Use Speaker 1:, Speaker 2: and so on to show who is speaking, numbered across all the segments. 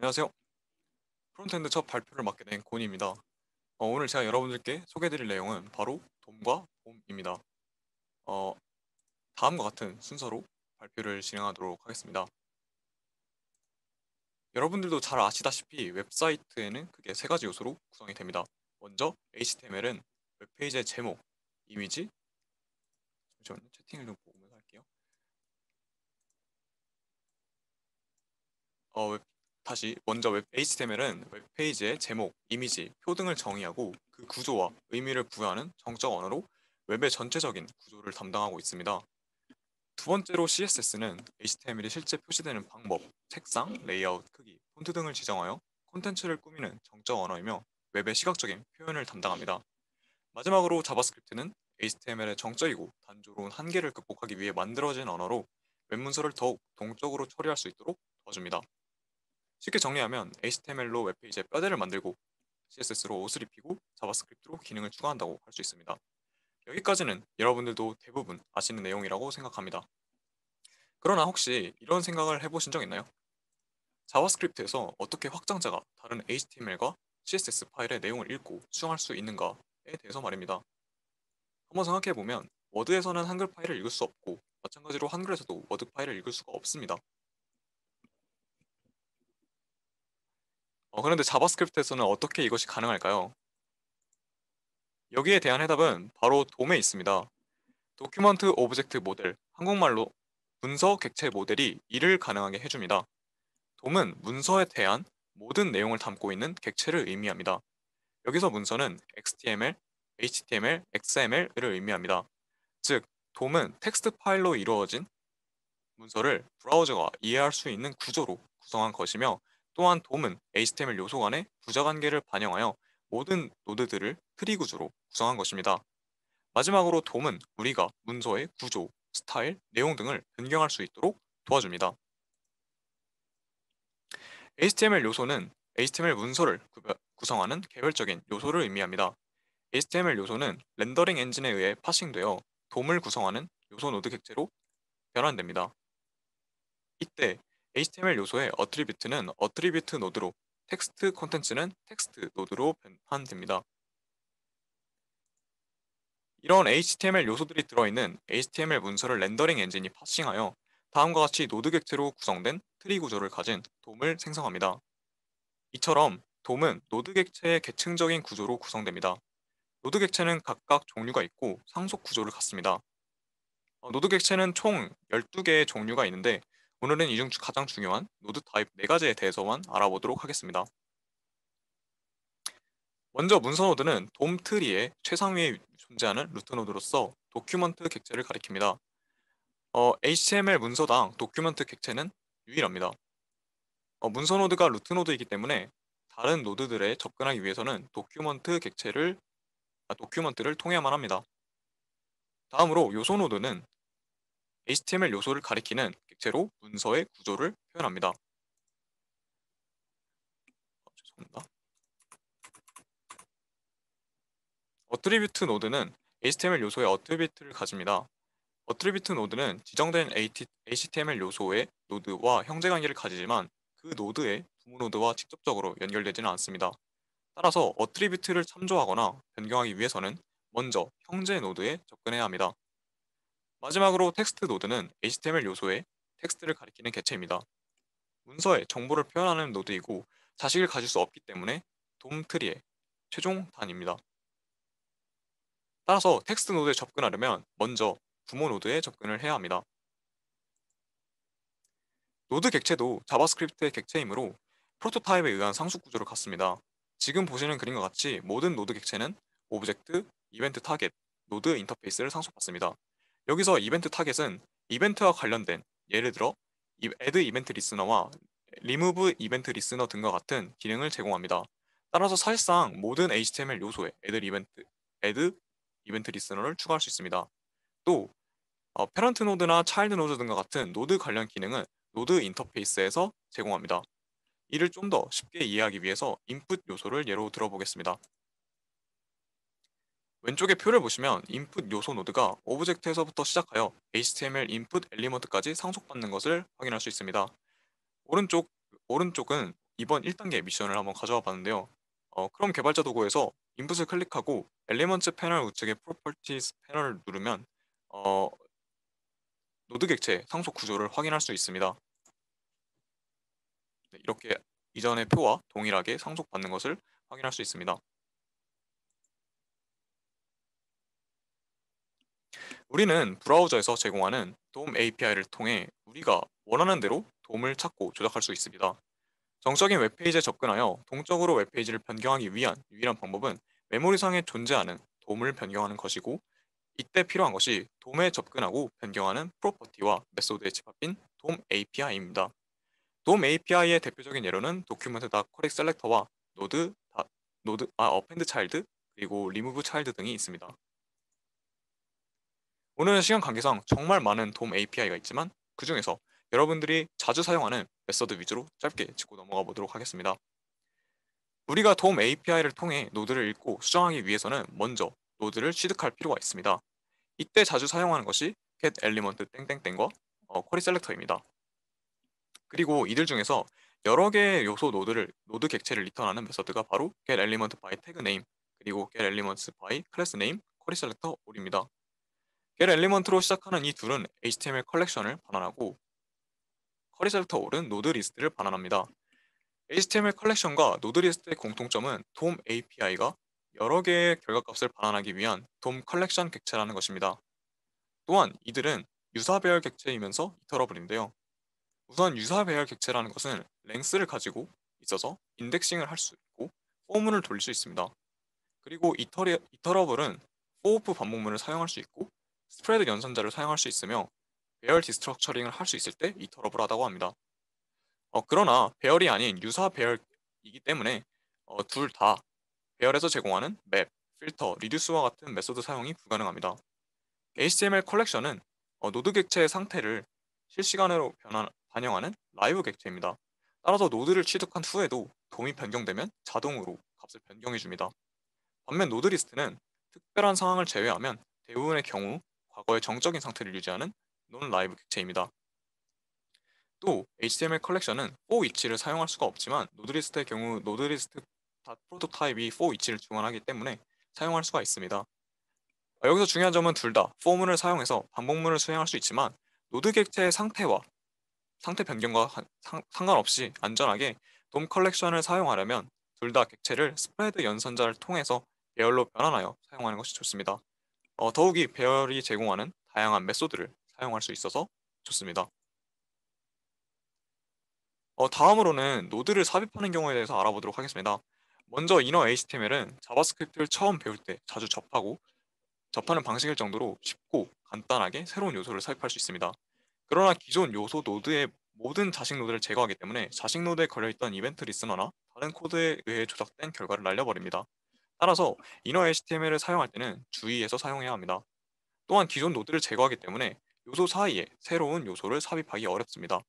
Speaker 1: 안녕하세요. 프론트엔드 첫 발표를 맡게 된 고니입니다. 오늘 제가 여러분들께 소개해드릴 내용은 바로 돔과 봄입니다. 어, 다음과 같은 순서로 발표를 진행하도록 하겠습니다. 여러분들도 잘 아시다시피 웹사이트에는 크게 세 가지 요소로 구성이 됩니다. 먼저 HTML은 웹페이지의 제목, 이미지, 잠시만요. 채팅을 좀 보면서 할게요. 다시 먼저 HTML은 웹페이지의 제목, 이미지, 표 등을 정의하고 그 구조와 의미를 부여하는 정적 언어로 웹의 전체적인 구조를 담당하고 있습니다. 두 번째로 CSS는 HTML이 실제 표시되는 방법, 색상, 레이아웃, 크기, 폰트 등을 지정하여 콘텐츠를 꾸미는 정적 언어이며 웹의 시각적인 표현을 담당합니다. 마지막으로 자바스크립트는 HTML의 정적이고 단조로운 한계를 극복하기 위해 만들어진 언어로 웹 문서를 더욱 동적으로 처리할 수 있도록 도와줍니다. 쉽게 정리하면 HTML로 웹페이지에 뼈대를 만들고 CSS로 옷을 입히고 자바스크립트로 기능을 추가한다고 할 수 있습니다. 여기까지는 여러분들도 대부분 아시는 내용이라고 생각합니다. 그러나 혹시 이런 생각을 해보신 적 있나요? 자바스크립트에서 어떻게 확장자가 다른 HTML과 CSS 파일의 내용을 읽고 수정할 수 있는가에 대해서 말입니다. 한번 생각해보면 워드에서는 한글 파일을 읽을 수 없고 마찬가지로 한글에서도 워드 파일을 읽을 수가 없습니다. 그런데 자바스크립트에서는 어떻게 이것이 가능할까요? 여기에 대한 해답은 바로 돔에 있습니다. 도큐먼트 오브젝트 모델, 한국말로 문서 객체 모델이 이를 가능하게 해줍니다. 돔은 문서에 대한 모든 내용을 담고 있는 객체를 의미합니다. 여기서 문서는 XTML, HTML, XML을 의미합니다. 즉, 돔은 텍스트 파일로 이루어진 문서를 브라우저가 이해할 수 있는 구조로 구성한 것이며, 또한 돔은 HTML 요소 간의 부자관계를 반영하여 모든 노드들을 트리 구조로 구성한 것입니다. 마지막으로 돔은 우리가 문서의 구조, 스타일, 내용 등을 변경할 수 있도록 도와줍니다. HTML 요소는 HTML 문서를 구성하는 개별적인 요소를 의미합니다. HTML 요소는 렌더링 엔진에 의해 파싱되어 돔을 구성하는 요소 노드 객체로 변환됩니다. 이때 HTML 요소의 어트리뷰트는 어트리뷰트 노드로, 텍스트 콘텐츠는 텍스트 노드로 변환됩니다. 이런 HTML 요소들이 들어있는 HTML 문서를 렌더링 엔진이 파싱하여 다음과 같이 노드 객체로 구성된 트리 구조를 가진 돔을 생성합니다. 이처럼 돔은 노드 객체의 계층적인 구조로 구성됩니다. 노드 객체는 각각 종류가 있고 상속 구조를 갖습니다. 노드 객체는 총 12개의 종류가 있는데 오늘은 이 중 가장 중요한 노드 타입 4가지에 대해서만 알아보도록 하겠습니다. 먼저 문서 노드는 돔 트리의 최상위에 존재하는 루트 노드로서 도큐먼트 객체를 가리킵니다. HTML 문서당 도큐먼트 객체는 유일합니다. 문서 노드가 루트 노드이기 때문에 다른 노드들에 접근하기 위해서는 도큐먼트를 통해야만 합니다. 다음으로 요소 노드는 HTML 요소를 가리키는 객체로 문서의 구조를 표현합니다. 죄송합니다. 어트리뷰트 노드는 HTML 요소의 어트리뷰트를 가집니다. 어트리뷰트 노드는 지정된 HTML 요소의 노드와 형제 관계를 가지지만 그 노드의 부모 노드와 직접적으로 연결되지는 않습니다. 따라서 어트리뷰트를 참조하거나 변경하기 위해서는 먼저 형제 노드에 접근해야 합니다. 마지막으로 텍스트 노드는 HTML 요소의 텍스트를 가리키는 객체입니다. 문서에 정보를 표현하는 노드이고 자식을 가질 수 없기 때문에 돔 트리의 최종 단입니다. 따라서 텍스트 노드에 접근하려면 먼저 부모 노드에 접근을 해야 합니다. 노드 객체도 자바스크립트의 객체이므로 프로토타입에 의한 상속 구조를 갖습니다. 지금 보시는 그림과 같이 모든 노드 객체는 오브젝트, 이벤트 타겟, 노드 인터페이스를 상속받습니다. 여기서 이벤트 타겟은 이벤트와 관련된, 예를 들어 add 이벤트 리스너와 remove 이벤트 리스너 등과 같은 기능을 제공합니다. 따라서 사실상 모든 HTML 요소에 add 이벤트 리스너를 추가할 수 있습니다. 또 패런트 노드나 차일드 노드 등과 같은 노드 관련 기능은 노드 인터페이스에서 제공합니다. 이를 좀 더 쉽게 이해하기 위해서 인풋 요소를 예로 들어보겠습니다. 왼쪽의 표를 보시면 인풋 요소 노드가 오브젝트에서부터 시작하여 HTML 인풋 엘리먼트까지 상속받는 것을 확인할 수 있습니다. 오른쪽은 이번 1단계 미션을 한번 가져와 봤는데요. 크롬 개발자 도구에서 인풋을 클릭하고 엘리먼트 패널 우측의 프로퍼티스 패널을 누르면 어, 노드 객체 상속 구조를 확인할 수 있습니다. 네, 이렇게 이전의 표와 동일하게 상속받는 것을 확인할 수 있습니다. 우리는 브라우저에서 제공하는 돔 API를 통해 우리가 원하는 대로 돔을 찾고 조작할 수 있습니다. 정적인 웹페이지에 접근하여 동적으로 웹페이지를 변경하기 위한 유일한 방법은 메모리상에 존재하는 돔을 변경하는 것이고, 이때 필요한 것이 돔에 접근하고 변경하는 프로퍼티와 메소드에 집합인 돔 API입니다. 돔 API의 대표적인 예로는 document.correct selector와 노드, append child, 그리고 remove child 등이 있습니다. 오늘은 시간 관계상 정말 많은 돔 API가 있지만 그 중에서 여러분들이 자주 사용하는 메서드 위주로 짧게 짚고 넘어가 보도록 하겠습니다. 우리가 돔 API를 통해 노드를 읽고 수정하기 위해서는 먼저 노드를 취득할 필요가 있습니다. 이때 자주 사용하는 것이 get element 땡땡땡과 query selector입니다. 그리고 이들 중에서 여러 개의 요소 노드 객체를 리턴하는 메서드가 바로 get element by tag name, 그리고 get elements by class name, query selector all입니다. get element로 시작하는 이 둘은 HTML 컬렉션을 반환하고 query selector all은 노드 리스트를 반환합니다. HTML 컬렉션과 노드 리스트의 공통점은 돔 API가 여러 개의 결과값을 반환하기 위한 돔 컬렉션 객체라는 것입니다. 또한 이들은 유사 배열 객체이면서 이터러블인데요. 우선 유사 배열 객체라는 것은 랭스를 가지고 있어서 인덱싱을 할 수 있고 포문을 돌릴 수 있습니다. 그리고 이터러블은 포오프 반복문을 사용할 수 있고 스프레드 연산자를 사용할 수 있으며 배열 디스트럭처링을 할 수 있을 때 이터러블하다고 합니다. 그러나 배열이 아닌 유사 배열이기 때문에 둘 다 배열에서 제공하는 맵, 필터, 리듀스와 같은 메소드 사용이 불가능합니다. HTML 컬렉션은 노드 객체의 상태를 실시간으로 반영하는 라이브 객체입니다. 따라서 노드를 취득한 후에도 돔이 변경되면 자동으로 값을 변경해 줍니다. 반면 노드 리스트는 특별한 상황을 제외하면 대부분의 경우 과거의 정적인 상태를 유지하는 논 라이브 객체입니다. 또 HTML 컬렉션은 for 위치를 사용할 수가 없지만 노드리스트의 경우 노드리스트 프로토타입이 for 위치를 지원하기 때문에 사용할 수가 있습니다. 여기서 중요한 점은 둘 다 for문을 사용해서 반복문을 수행할 수 있지만 노드 객체의 상태와 상태 변경과 상관없이 안전하게 돔 컬렉션을 사용하려면 둘 다 객체를 스프레드 연산자를 통해서 배열로 변환하여 사용하는 것이 좋습니다. 더욱이 배열이 제공하는 다양한 메소드를 사용할 수 있어서 좋습니다. 다음으로는 노드를 삽입하는 경우에 대해서 알아보도록 하겠습니다. 먼저 이너 HTML은 자바스크립트를 처음 배울 때 자주 접하는 방식일 정도로 쉽고 간단하게 새로운 요소를 삽입할 수 있습니다. 그러나 기존 요소 노드의 모든 자식 노드를 제거하기 때문에 자식 노드에 걸려있던 이벤트 리스너나 다른 코드에 의해 조작된 결과를 날려버립니다. 따라서 이너 HTML을 사용할 때는 주의해서 사용해야 합니다. 또한 기존 노드를 제거하기 때문에 요소 사이에 새로운 요소를 삽입하기 어렵습니다.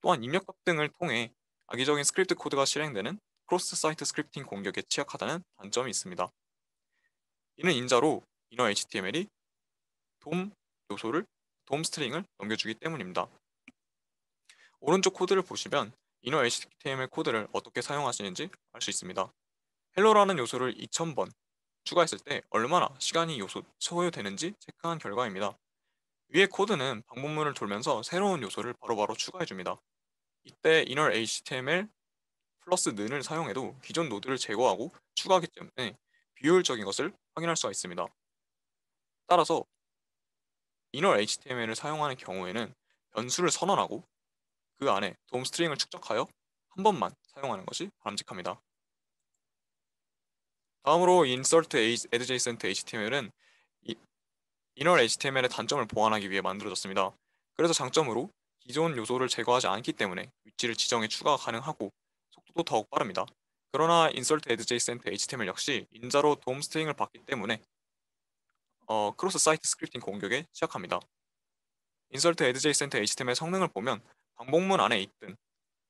Speaker 1: 또한 입력값 등을 통해 악의적인 스크립트 코드가 실행되는 크로스 사이트 스크립팅 공격에 취약하다는 단점이 있습니다. 이는 인자로 이너 HTML이 돔 요소를 돔 스트링을 넘겨주기 때문입니다. 오른쪽 코드를 보시면 이너 HTML 코드를 어떻게 사용하시는지 알 수 있습니다. 헬로라는 요소를 2000번 추가했을 때 얼마나 시간이 소요되는지 체크한 결과입니다. 위의 코드는 반복문을 돌면서 새로운 요소를 바로바로 추가해줍니다. 이때 inner HTML 플러스 는을 사용해도 기존 노드를 제거하고 추가하기 때문에 비효율적인 것을 확인할 수가 있습니다. 따라서 inner HTML을 사용하는 경우에는 변수를 선언하고 그 안에 돔 스트링을 축적하여 한 번만 사용하는 것이 바람직합니다. 다음으로 insert adjacent HTML은 inner HTML의 단점을 보완하기 위해 만들어졌습니다. 그래서 장점으로 기존 요소를 제거하지 않기 때문에 위치를 지정해 추가가 가능하고 속도도 더욱 빠릅니다. 그러나 insert adjacent HTML 역시 인자로 돔 스트링을 받기 때문에 크로스 사이트 스크립팅 공격에 취약합니다. insert adjacent HTML 성능을 보면 반복문 안에 있든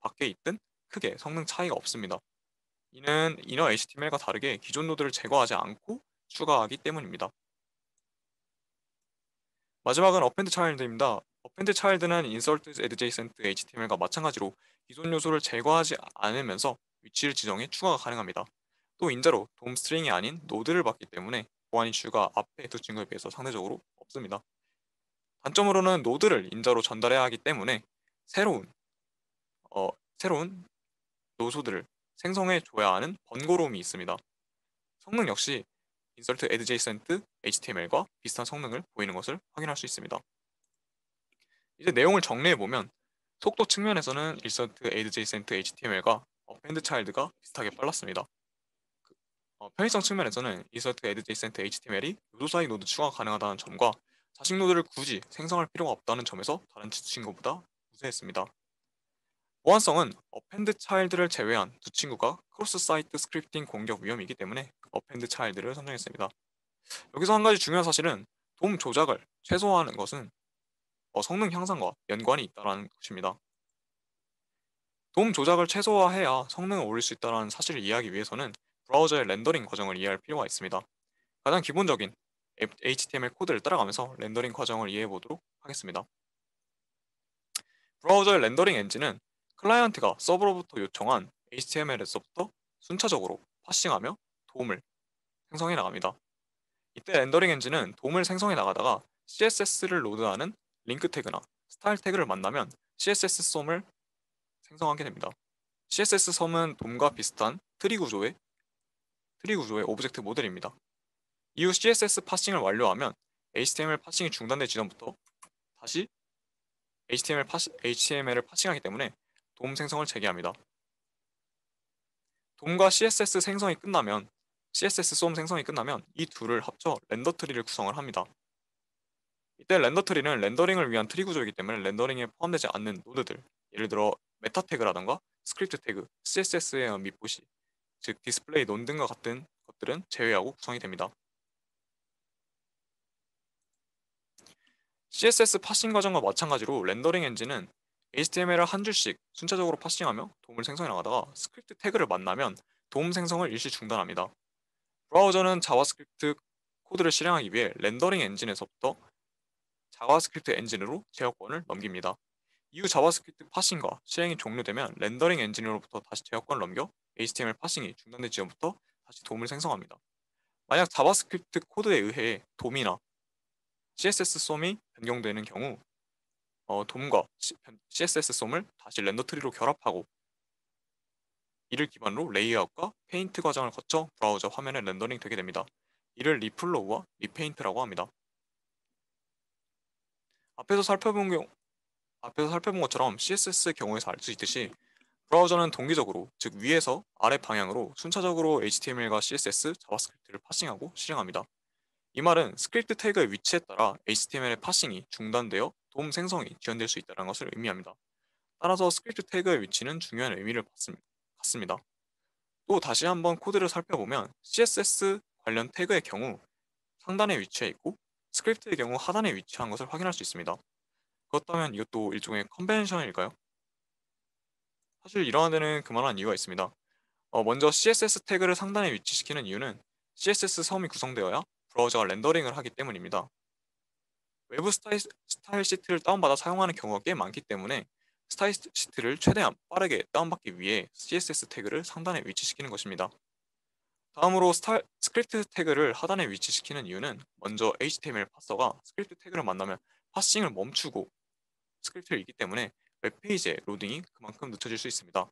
Speaker 1: 밖에 있든 크게 성능 차이가 없습니다. 이는 inner HTML과 다르게 기존 노드를 제거하지 않고 추가하기 때문입니다. 마지막은 append child입니다. append child는 insert adjacent HTML과 마찬가지로 기존 요소를 제거하지 않으면서 위치를 지정해 추가가 가능합니다. 또 인자로 돔 스트링이 아닌 노드를 받기 때문에 보안 이슈가 앞에 두 친구에 비해서 상대적으로 없습니다. 단점으로는 노드를 인자로 전달해야 하기 때문에 새로운 어, 새로운 요소들을 생성해 줘야 하는 번거로움이 있습니다. 성능 역시 insert adjacent HTML과 비슷한 성능을 보이는 것을 확인할 수 있습니다. 이제 내용을 정리해 보면 속도 측면에서는 insert adjacent HTML과 append child가 비슷하게 빨랐습니다. 편의성 측면에서는 insert adjacent HTML이 요소 사이 노드 추가가 가능하다는 점과 자식 노드를 굳이 생성할 필요가 없다는 점에서 다른 친구보다 우세했습니다. 보안성은 append child를 제외한 두 친구가 크로스 사이트 스크립팅 공격 위험이기 때문에 append child를 선정했습니다. 여기서 한 가지 중요한 사실은 돔 조작을 최소화하는 것은 성능 향상과 연관이 있다는 것입니다. 돔 조작을 최소화해야 성능을 올릴 수 있다는 사실을 이해하기 위해서는 브라우저의 렌더링 과정을 이해할 필요가 있습니다. 가장 기본적인 HTML 코드를 따라가면서 렌더링 과정을 이해해 보도록 하겠습니다. 브라우저의 렌더링 엔진은 클라이언트가 서버로부터 요청한 HTML에서부터 순차적으로 파싱하며 돔을 생성해 나갑니다. 이때 렌더링 엔진은 돔을 생성해 나가다가 CSS를 로드하는 링크 태그나 스타일 태그를 만나면 CSS 솜을 생성하게 됩니다. CSS 솜은 돔과 비슷한 트리 구조의 오브젝트 모델입니다. 이후 CSS 파싱을 완료하면 HTML 파싱이 중단된 지점부터 다시 HTML을 파싱하기 때문에 돔 생성을 재개합니다. 돔과 CSS 생성이 끝나면 CSS 솜 생성이 끝나면 이 둘을 합쳐 렌더 트리를 구성을 합니다. 이때 렌더 트리는 렌더링을 위한 트리 구조이기 때문에 렌더링에 포함되지 않는 노드들, 예를 들어 메타 태그라던가 스크립트 태그, CSS의 밑보시, 즉 디스플레이 논 등과 같은 것들은 제외하고 구성이 됩니다. CSS 파싱 과정과 마찬가지로 렌더링 엔진은 HTML을 한 줄씩 순차적으로 파싱하며 돔을 생성해 나가다가 스크립트 태그를 만나면 돔 생성을 일시 중단합니다. 브라우저는 자바스크립트 코드를 실행하기 위해 렌더링 엔진에서부터 자바스크립트 엔진으로 제어권을 넘깁니다. 이후 자바스크립트 파싱과 실행이 종료되면 렌더링 엔진으로부터 다시 제어권을 넘겨 HTML 파싱이 중단된 지점부터 다시 돔을 생성합니다. 만약 자바스크립트 코드에 의해 돔이나 CSS 솜이 변경되는 경우 돔과 CSS 솜을 다시 렌더 트리로 결합하고 이를 기반으로 레이아웃과 페인트 과정을 거쳐 브라우저 화면에 렌더링 되게 됩니다. 이를 리플로우와 리페인트라고 합니다. 앞에서 살펴본 것처럼 CSS 경우에서 알 수 있듯이 브라우저는 동기적으로, 즉 위에서 아래 방향으로 순차적으로 HTML과 CSS, 자바스크립트를 파싱하고 실행합니다. 이 말은 스크립트 태그의 위치에 따라 HTML의 파싱이 중단되어 돔 생성이 지연될 수 있다는 것을 의미합니다. 따라서 스크립트 태그의 위치는 중요한 의미를 갖습니다. 또 다시 한번 코드를 살펴보면 CSS 관련 태그의 경우 상단에 위치해 있고 스크립트의 경우 하단에 위치한 것을 확인할 수 있습니다. 그렇다면 이것도 일종의 컨벤션일까요? 사실 이러한 데는 그만한 이유가 있습니다. 먼저 CSS 태그를 상단에 위치시키는 이유는 CSS 섬이 구성되어야 브라우저가 렌더링을 하기 때문입니다. 외부 스타일 시트를 다운받아 사용하는 경우가 꽤 많기 때문에 스타일 시트를 최대한 빠르게 다운받기 위해 CSS 태그를 상단에 위치시키는 것입니다. 다음으로 스크립트 태그를 하단에 위치시키는 이유는 먼저 HTML 파서가 스크립트 태그를 만나면 파싱을 멈추고 스크립트를 읽기 때문에 웹페이지의 로딩이 그만큼 늦춰질 수 있습니다.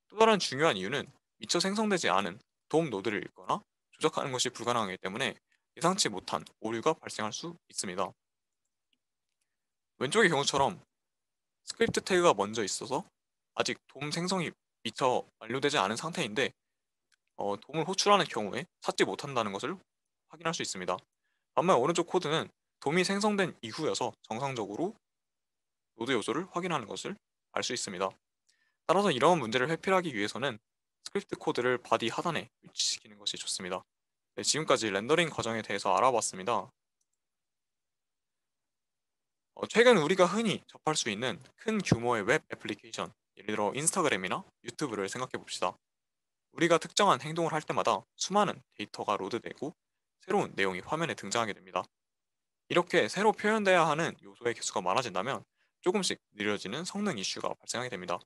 Speaker 1: 또 다른 중요한 이유는 미처 생성되지 않은 돔 노드를 읽거나 조작하는 것이 불가능하기 때문에 예상치 못한 오류가 발생할 수 있습니다. 왼쪽의 경우처럼 스크립트 태그가 먼저 있어서 아직 돔 생성이 미처 완료되지 않은 상태인데 돔을 호출하는 경우에 찾지 못한다는 것을 확인할 수 있습니다. 반면 오른쪽 코드는 돔이 생성된 이후여서 정상적으로 노드 요소를 확인하는 것을 알 수 있습니다. 따라서 이러한 문제를 회피하기 위해서는 스크립트 코드를 바디 하단에 위치시키는 것이 좋습니다. 네, 지금까지 렌더링 과정에 대해서 알아봤습니다. 최근 우리가 흔히 접할 수 있는 큰 규모의 웹 애플리케이션, 예를 들어 인스타그램이나 유튜브를 생각해 봅시다. 우리가 특정한 행동을 할 때마다 수많은 데이터가 로드되고 새로운 내용이 화면에 등장하게 됩니다. 이렇게 새로 표현돼야 하는 요소의 개수가 많아진다면 조금씩 느려지는 성능 이슈가 발생하게 됩니다.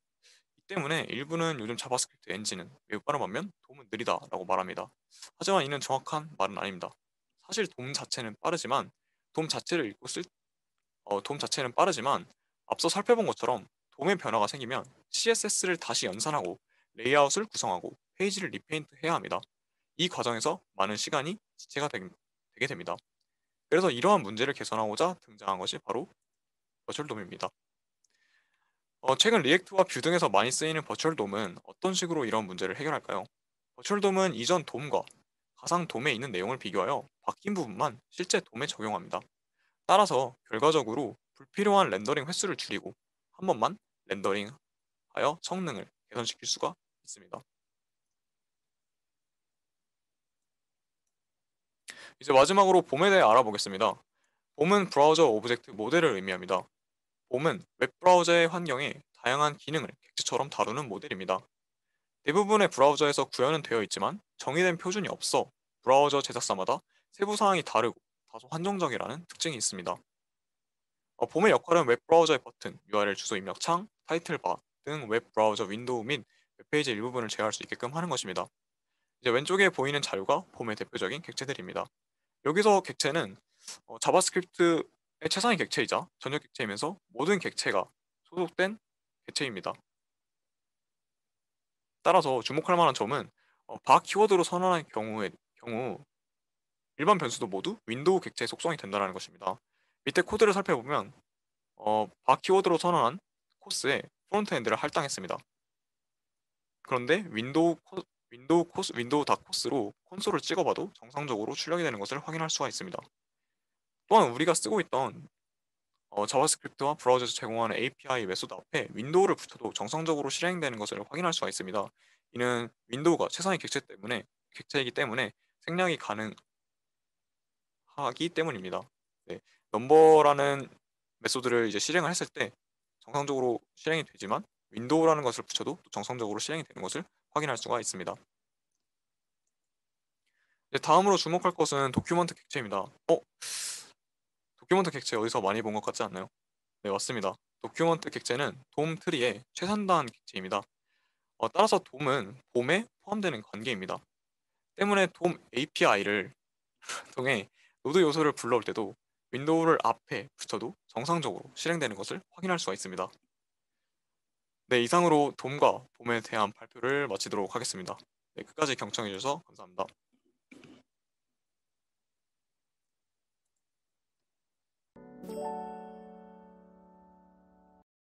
Speaker 1: 이 때문에 일부는 요즘 자바스크립트 엔진은 매우 빠른 반면 돔은 느리다라고 말합니다. 하지만 이는 정확한 말은 아닙니다. 사실 돔 자체는 빠르지만 돔 자체를 읽고 쓸 돔 자체는 빠르지만 앞서 살펴본 것처럼 돔의 변화가 생기면 CSS를 다시 연산하고 레이아웃을 구성하고 페이지를 리페인트해야 합니다. 이 과정에서 많은 시간이 지체가 되게 됩니다. 그래서 이러한 문제를 개선하고자 등장한 것이 바로 버추얼 돔입니다. 최근 리액트와 뷰 등에서 많이 쓰이는 버추얼 돔은 어떤 식으로 이런 문제를 해결할까요? 버추얼 돔은 이전 돔과 가상 돔에 있는 내용을 비교하여 바뀐 부분만 실제 돔에 적용합니다. 따라서 결과적으로 불필요한 렌더링 횟수를 줄이고 한 번만 렌더링하여 성능을 개선시킬 수가 있습니다. 이제 마지막으로 봄에 대해 알아보겠습니다. 봄은 브라우저 오브젝트 모델을 의미합니다. 봄은 웹브라우저의 환경에 다양한 기능을 객체처럼 다루는 모델입니다. 대부분의 브라우저에서 구현은 되어 있지만 정의된 표준이 없어 브라우저 제작사마다 세부 사항이 다르고 다소 한정적이라는 특징이 있습니다. 봄의 역할은 웹브라우저의 버튼, URL 주소 입력창, 타이틀바 등 웹브라우저 윈도우 및 웹페이지 일부분을 제어할 수 있게끔 하는 것입니다. 이제 왼쪽에 보이는 자료가 봄의 대표적인 객체들입니다. 여기서 객체는 자바스크립트의 최상위 객체이자 전역 객체이면서 모든 객체가 소속된 객체입니다. 따라서 주목할 만한 점은 바 키워드로 선언한 경우 일반 변수도 모두 윈도우 객체의 속성이 된다는 것입니다. 밑에 코드를 살펴보면 바 키워드로 선언한 코스에 프론트엔드를 할당했습니다. 그런데 윈도우 닷 코스로 콘솔을 찍어봐도 정상적으로 출력이 되는 것을 확인할 수가 있습니다. 또한 우리가 쓰고 있던 자바스크립트와 브라우저에서 제공하는 API 메소드 앞에 윈도우를 붙여도 정상적으로 실행되는 것을 확인할 수가 있습니다. 이는 윈도우가 최상위 객체이기 때문에 생략이 가능하기 때문입니다. 네, 넘버라는 메소드를 이제 실행을 했을 때 정상적으로 실행이 되지만 윈도우라는 것을 붙여도 또 정상적으로 실행이 되는 것을 확인할 수가 있습니다. 이제 다음으로 주목할 것은 도큐먼트 객체입니다. 도큐먼트 객체 어디서 많이 본 것 같지 않나요? 네, 맞습니다. 도큐먼트 객체는 돔 트리의 최상단 객체입니다. 따라서 돔은 봄에 포함되는 관계입니다. 때문에 돔 API를 통해 노드 요소를 불러올 때도 윈도우를 앞에 붙여도 정상적으로 실행되는 것을 확인할 수가 있습니다. 네, 이상으로 돔과 봄에 대한 발표를 마치도록 하겠습니다. 네, 끝까지 경청해 주셔서 감사합니다.